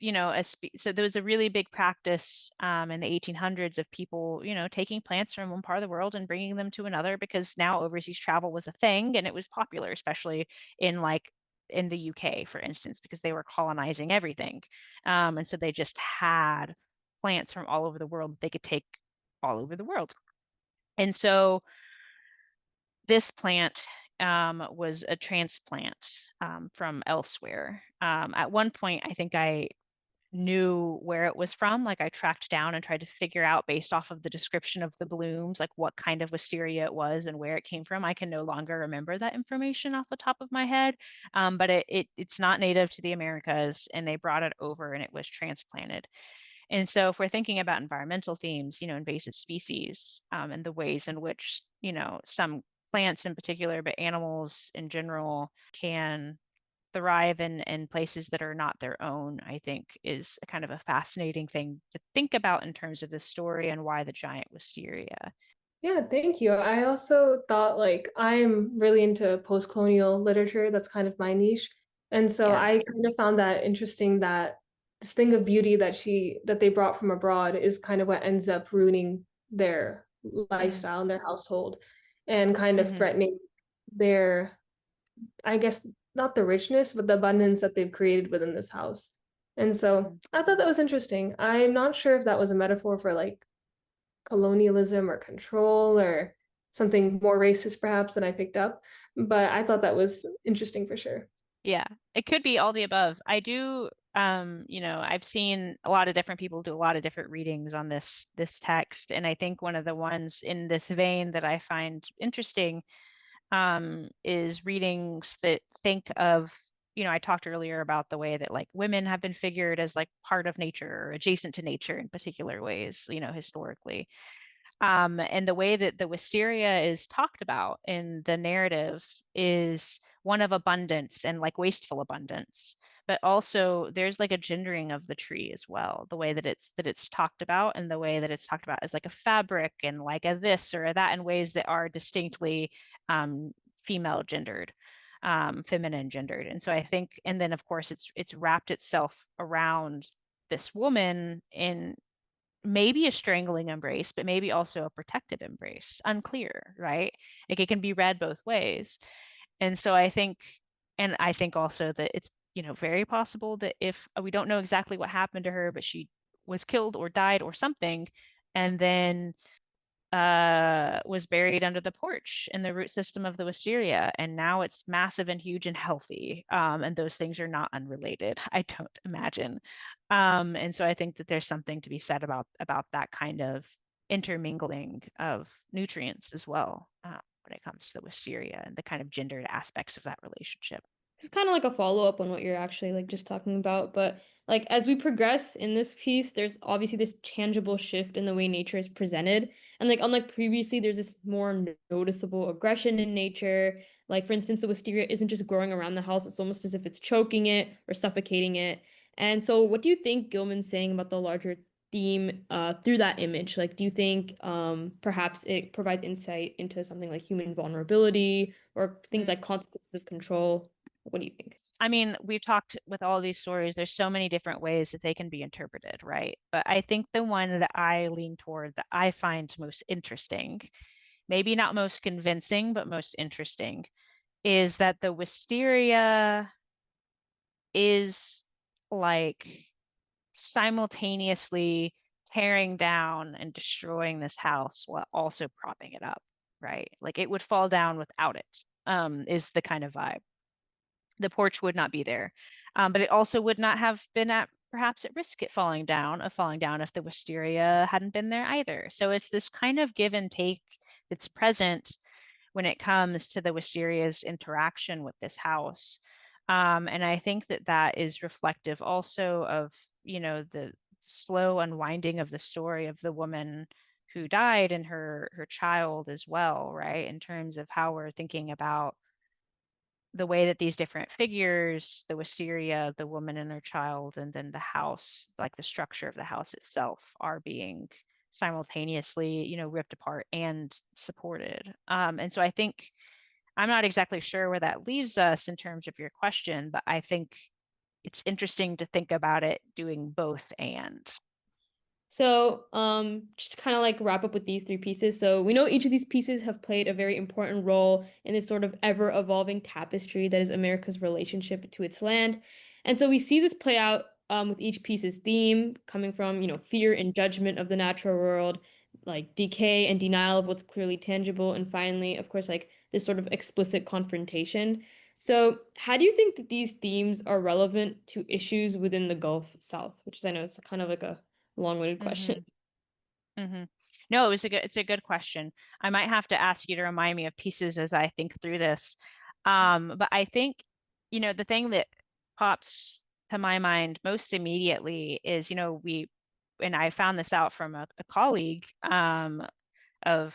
S3: so there was a really big practice, in the 1800s of people, taking plants from one part of the world and bringing them to another because now overseas travel was a thing and it was popular, especially in like in the UK, for instance, because they were colonizing everything. And so they just had plants from all over the world that they could take all over the world. And so this plant, was a transplant, from elsewhere. At one point, I think I knew where it was from. Like I tracked down and tried to figure out based off of the description of the blooms, like what kind of wisteria it was and where it came from. I can no longer remember that information off the top of my head. But it's not native to the Americas, and they brought it over and it was transplanted. And so if we're thinking about environmental themes, invasive species, and the ways in which, some plants in particular, but animals in general can thrive in places that are not their own, I think is a kind of a fascinating thing to think about in terms of this story and why the giant wisteria.
S2: Yeah, thank you. I also thought like I'm really into post-colonial literature. That's kind of my niche. And so
S3: Yeah.
S2: I kind of found that interesting that this thing of beauty that they brought from abroad is kind of what ends up ruining their
S3: Mm-hmm.
S2: lifestyle and their household and kind of
S3: Mm-hmm.
S2: threatening their, I guess, not the richness, but the abundance that they've created within this house. And so
S3: Mm-hmm.
S2: I thought that was interesting. I'm not sure if that was a metaphor for like colonialism or control or something more racist perhaps than I picked up. But I thought that was interesting for sure.
S3: Yeah, it could be all the above. I do, I've seen a lot of different people do a lot of different readings on this text, and I think one of the ones in this vein that I find interesting, is readings that think of, I talked earlier about the way that like women have been figured as like part of nature or adjacent to nature in particular ways, historically. And the way that the wisteria is talked about in the narrative is one of abundance and like wasteful abundance. But also there's like a gendering of the tree as well, the way that it's talked about and the way that it's talked about as like a fabric and like a this or a that in ways that are distinctly um, female gendered, feminine gendered. And so I think, and then of course it's wrapped itself around this woman in maybe a strangling embrace, but maybe also a protective embrace. Unclear, right? Like it can be read both ways. And so I think also that it's, very possible that if we don't know exactly what happened to her, but she was killed or died or something, and then was buried under the porch in the root system of the wisteria, and now it's massive and huge and healthy. And those things are not unrelated, I don't imagine. And so I think that there's something to be said about that kind of intermingling of nutrients as well, when it comes to the wisteria and the kind of gendered aspects of that relationship.
S1: It's kind of like a follow-up on what you're actually like just talking about, but like as we progress in this piece, there's obviously this tangible shift in the way nature is presented. And like unlike previously, there's this more noticeable aggression in nature. Like for instance, the wisteria isn't just growing around the house, it's almost as if it's choking it or suffocating it. And so what do you think Gilman's saying about the larger theme through that image? Like do you think perhaps it provides insight into something like human vulnerability or things like consequences of control? What do you think?
S3: I mean, we've talked with all these stories, there's so many different ways that they can be interpreted, right? But I think the one that I lean toward that I find most interesting, maybe not most convincing, but most interesting, is that the wisteria is like simultaneously tearing down and destroying this house while also propping it up, right? Like it would fall down without it, is the kind of vibe. The porch would not be there. But it also would not have been at perhaps at risk of falling down if the wisteria hadn't been there either. So it's this kind of give and take that's present when it comes to the wisteria's interaction with this house. And I think that that is reflective also of, the slow unwinding of the story of the woman who died and her child as well, right? In terms of how we're thinking about the way that these different figures, the wisteria, the woman and her child, and then the house, like the structure of the house itself, are being simultaneously, ripped apart and supported. And so I think I'm not exactly sure where that leaves us in terms of your question, but I think it's interesting to think about it doing both and.
S1: So, just to kind of like wrap up with these three pieces. So, we know each of these pieces have played a very important role in this sort of ever-evolving tapestry that is America's relationship to its land. And so we see this play out with each piece's theme coming from, fear and judgment of the natural world, like decay and denial of what's clearly tangible, and finally, of course, like this sort of explicit confrontation. So, how do you think that these themes are relevant to issues within the Gulf South? Which is, I know it's kind of like a long-winded question.
S3: Hmm. Hmm. No, it's a good question. I might have to ask you to remind me of pieces as I think through this. But I think, the thing that pops to my mind most immediately is, and I found this out from a colleague, of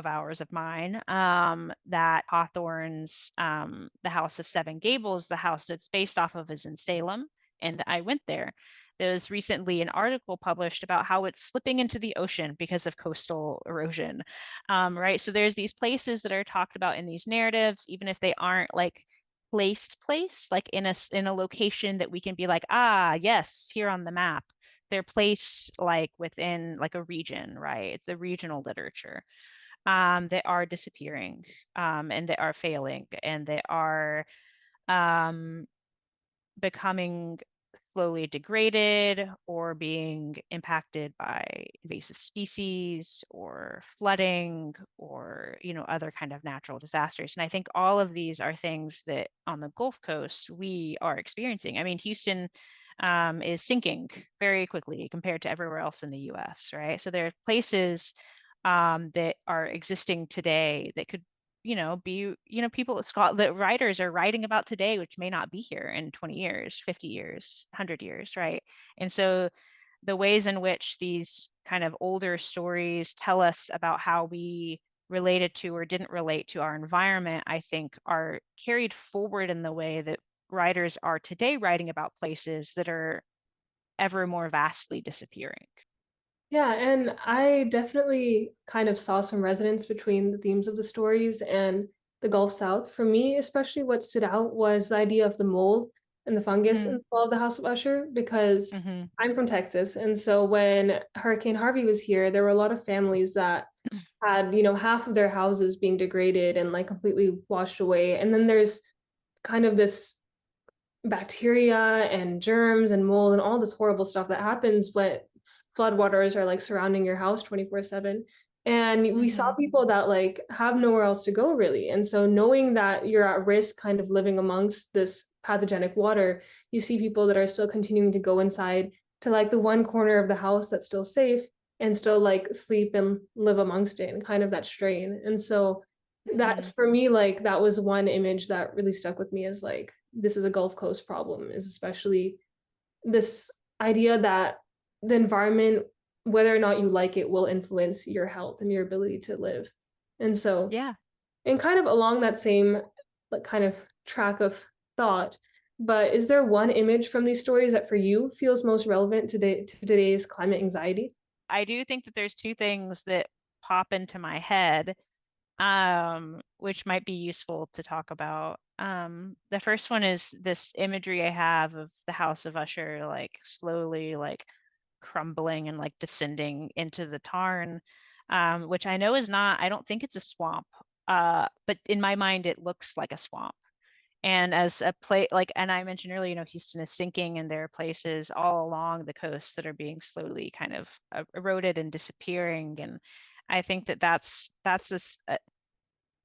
S3: ours of mine, that Hawthorne's The House of Seven Gables, the house that's based off of, is in Salem, and I went there. There was recently an article published about how it's slipping into the ocean because of coastal erosion, right? So there's these places that are talked about in these narratives, even if they aren't like place, like in a location that we can be like, ah, yes, here on the map. They're placed like within like a region, right? It's the regional literature. They are disappearing, and they are failing, and they are um, becoming slowly degraded or being impacted by invasive species or flooding or, other kind of natural disasters. And I think all of these are things that on the Gulf Coast we are experiencing. I mean, Houston is sinking very quickly compared to everywhere else in the US, right? So there are places that are existing today that could be, people that writers are writing about today, which may not be here in 20 years, 50 years, 100 years, right? And so the ways in which these kind of older stories tell us about how we related to or didn't relate to our environment, I think are carried forward in the way that writers are today writing about places that are ever more vastly disappearing.
S2: Yeah, and I definitely kind of saw some resonance between the themes of the stories and the Gulf South. For me, especially what stood out was the idea of the mold and the fungus in
S3: Mm-hmm.
S2: the fall of the House of Usher, because
S3: Mm-hmm.
S2: I'm from Texas. And so when Hurricane Harvey was here, there were a lot of families that had, half of their houses being degraded and like completely washed away. And then there's kind of this bacteria and germs and mold and all this horrible stuff that happens when floodwaters are like surrounding your house 24/7. And we saw
S3: Mm-hmm.
S2: people that like have nowhere else to go really. And so knowing that you're at risk kind of living amongst this pathogenic water, you see people that are still continuing to go inside to like the one corner of the house that's still safe and still like sleep and live amongst it and kind of that strain. And so
S3: Mm-hmm.
S2: that for me, like that was one image that really stuck with me as like this is a Gulf Coast problem, is especially this idea that the environment, whether or not you like it, will influence your health and your ability to live. And so,
S3: Yeah.
S2: and kind of along that same like kind of track of thought, but is there one image from these stories that for you feels most relevant to today's climate anxiety?
S3: I do think that there's two things that pop into my head, which might be useful to talk about. The first one is this imagery I have of the House of Usher, like slowly like crumbling and like descending into the tarn, which I know is not, I don't think it's a swamp. But in my mind, it looks like a swamp. And as a place, like, and I mentioned earlier, Houston is sinking, and there are places all along the coast that are being slowly kind of eroded and disappearing. And I think that that's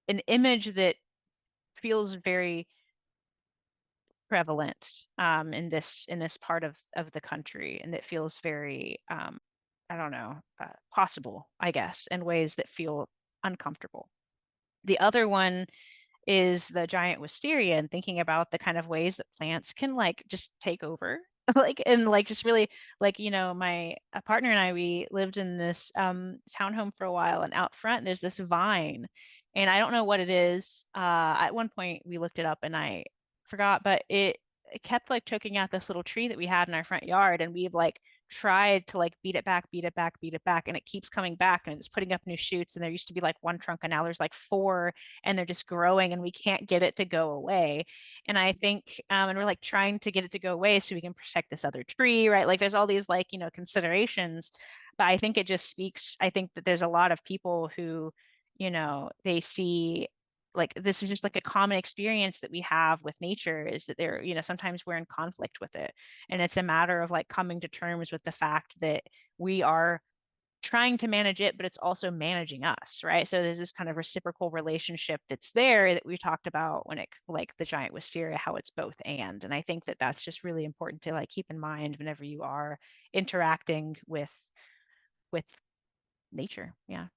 S3: an image that feels very prevalent in this part of the country, and that feels very I don't know, possible, I guess, in ways that feel uncomfortable. The other one is the giant wisteria, and thinking about the kind of ways that plants can like just take over. Like and like just really like my a partner and I, we lived in this townhome for a while, and out front there's this vine, and I don't know what it is. At one point we looked it up and I forgot, but it kept like choking out this little tree that we had in our front yard, and we've like tried to like beat it back, beat it back, beat it back, and it keeps coming back, and it's putting up new shoots, and there used to be like one trunk, and now there's like four, and they're just growing, and we can't get it to go away. And I think, and we're like trying to get it to go away so we can protect this other tree, right? Like there's all these like, considerations, but I think it just speaks. I think that there's a lot of people who, they see like this is just like a common experience that we have with nature, is that they're, sometimes we're in conflict with it. And it's a matter of like coming to terms with the fact that we are trying to manage it, but it's also managing us, right? So there's this kind of reciprocal relationship that's there that we talked about when it like the giant wisteria, how it's both and I think that that's just really important to like keep in mind whenever you are interacting with nature. Yeah.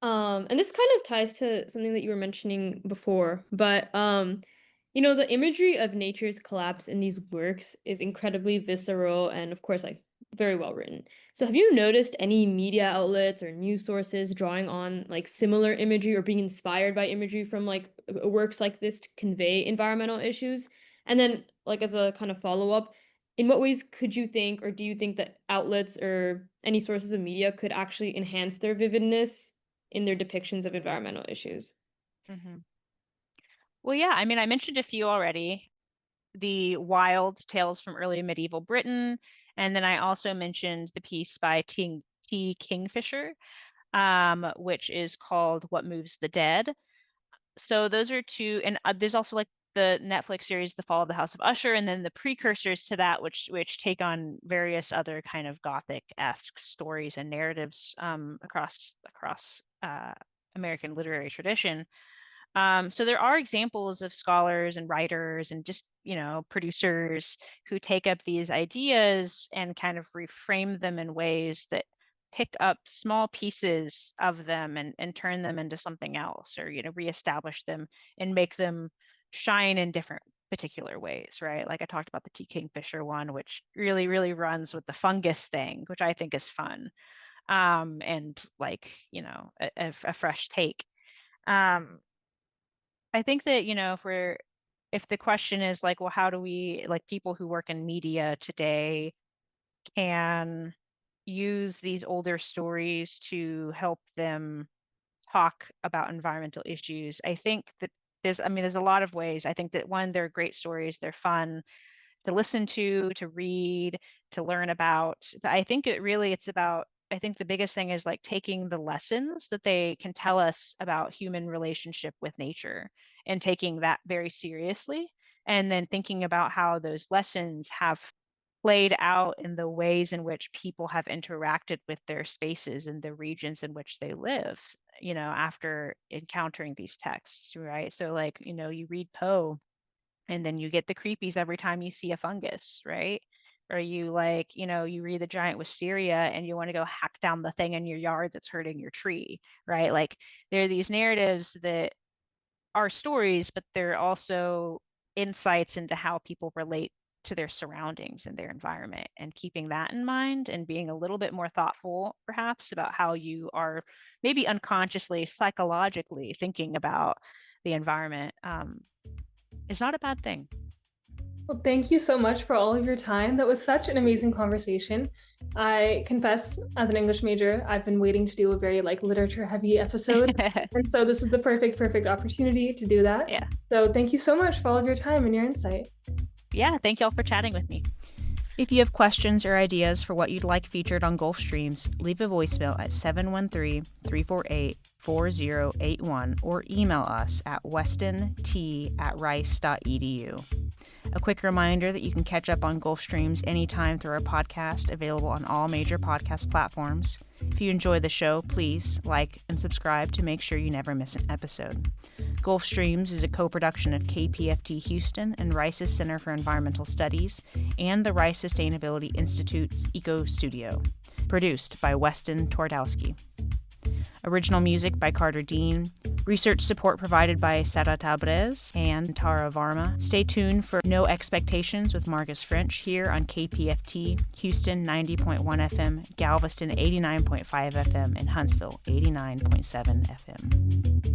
S1: And this kind of ties to something that you were mentioning before, but the imagery of nature's collapse in these works is incredibly visceral and of course like very well written. So have you noticed any media outlets or news sources drawing on like similar imagery or being inspired by imagery from like works like this to convey environmental issues? And then like as a kind of follow-up, in what ways could you think or do you think that outlets or any sources of media could actually enhance their vividness in their depictions of environmental issues?
S3: Hmm. Well, yeah, I mean, I mentioned a few already. The wild tales from early medieval Britain, and then I also mentioned the piece by T. Kingfisher, which is called "What Moves the Dead." So those are two, and there's also like the Netflix series The Fall of the House of Usher, and then the precursors to that, which take on various other kind of Gothic-esque stories and narratives across American literary tradition. So there are examples of scholars and writers and just, producers who take up these ideas and kind of reframe them in ways that pick up small pieces of them and turn them into something else, or, reestablish them and make them shine in different particular ways, right? Like I talked about the T. Kingfisher one, which really, really runs with the fungus thing, which I think is fun. And like, a fresh take. I think that, if the question is like, well, how do we, like, people who work in media today can use these older stories to help them talk about environmental issues? I think that there's a lot of ways. I think that one, they're great stories, they're fun to listen to read, to learn about. I think it's about, I think the biggest thing is like taking the lessons that they can tell us about human relationship with nature and taking that very seriously. And then thinking about how those lessons have played out in the ways in which people have interacted with their spaces and the regions in which they live, after encountering these texts, right? So like, you read Poe and then you get the creepies every time you see a fungus, right? Or you like, you read the giant wisteria and you want to go hack down the thing in your yard that's hurting your tree, right? Like there are these narratives that are stories, but they're also insights into how people relate to their surroundings and their environment, and keeping that in mind and being a little bit more thoughtful perhaps about how you are maybe unconsciously psychologically thinking about the environment, is not a bad thing.
S2: Well, thank you so much for all of your time. That was such an amazing conversation. I confess, as an English major, I've been waiting to do a very literature heavy episode. And so this is the perfect opportunity to do that.
S3: Yeah.
S2: So thank you so much for all of your time and your insight.
S3: Yeah, thank y'all for chatting with me.
S5: If you have questions or ideas for what you'd like featured on Gulf Streams, leave a voicemail at 713-348-4081 or email us at weston.t@rice.edu. A quick reminder that you can catch up on Gulf Streams anytime through our podcast, available on all major podcast platforms. If you enjoy the show, please like and subscribe to make sure you never miss an episode. Gulf Streams is a co-production of KPFT Houston and Rice's Center for Environmental Studies and the Rice Sustainability Institute's Eco Studio. Produced by Weston Twardowski. Original music by Carter Dean. Research support provided by Sara Tabrez and Tara Varma. Stay tuned for No Expectations with Marcus French here on KPFT, Houston 90.1 FM, Galveston 89.5 FM, and Huntsville 89.7 FM.